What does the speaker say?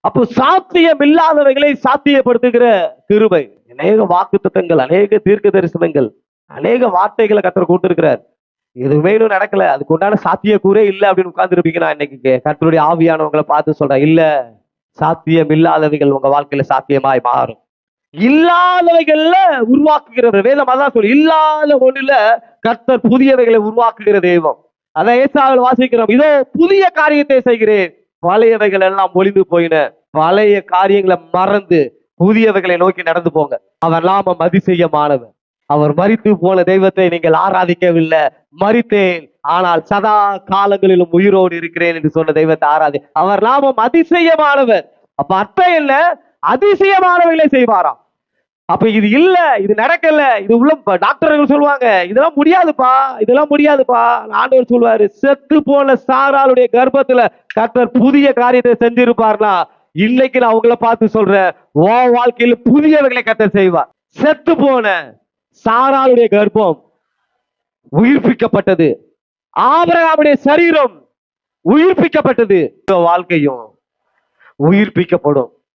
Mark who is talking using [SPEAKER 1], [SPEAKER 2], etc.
[SPEAKER 1] அப்போ சாத்தியம் இல்லாதவைகளை சாத்தியப்படுத்துகிற கிருபை. அநேக வாக்குத்தத்தங்கள், அநேக தீர்க்க தரிசனங்கள், அநேக வார்த்தைகளை கர்த்தர் கொடுத்திருக்கிறார். எதுவுமே இன்னும் நடக்கல, அதுக்கு உண்டான சாத்தியக்கூறே இல்லை அப்படின்னு உட்கார்ந்து இருப்பீங்க. நான் இன்னைக்கு கர்த்தருடைய ஆவியானவங்களை பார்த்து சொல்றேன், இல்ல, சாத்தியம் இல்லாதவைகள் உங்க வாழ்க்கையில சாத்தியமாய் மாறும். இல்லாதவைகள்ல உருவாக்குகிற வேதம் அதான் சொல்லு, இல்லாத ஒண்ணுல கர்த்தர் புதியவைகளை உருவாக்குகிற தெய்வம். அதான் ஏசாயாவில் வாசிக்கிறோம், இதோ புதிய காரியத்தை செய்கிறேன், பழையவைகள் எல்லாம் ஒளிந்து போயின. பழைய காரியங்களை மறந்து புதியவைகளை நோக்கி நடந்து போங்க. அவர் நாமம் அதிசயமானவர். அவர் மரித்து போன தெய்வத்தை நீங்கள் ஆராதிக்கவில்லை. மரித்தேன், ஆனால் சதா காலங்களிலும் உயிரோடு இருக்கிறேன் என்று சொன்ன தெய்வத்தை ஆராதி. அவர் நாமம் அதிசயமானவர். அப்ப அர்த்தம் என்ன? அதிசயமானவைகளை செய்வாராம். அப்ப இது இல்ல, இது நடக்கல, இது உள்ள டாக்டர்கள் சொல்லுவாங்க, இதெல்லாம் முடியாதுப்பா, இதெல்லாம் முடியாதுப்பா. ஆண்டவர் சொல்லுவாரு, செத்து போன சாராளுடைய கர்ப்பத்துல கர்த்தர் புதிய காரியத்தை செஞ்சிருப்பார்னா, இன்னைக்கு நான் அவங்கள பார்த்து சொல்றேன், உன் வாழ்க்கையில புதியவைகளை கர்த்தர் செய்வார். செத்து போன சாராளுடைய கர்ப்பம் உயிர்ப்பிக்கப்பட்டது. ஆபிரகாமுடைய சரீரம் உயிர்ப்பிக்கப்பட்டது. வாழ்க்கையும் உயிர்ப்பிக்கப்படும்.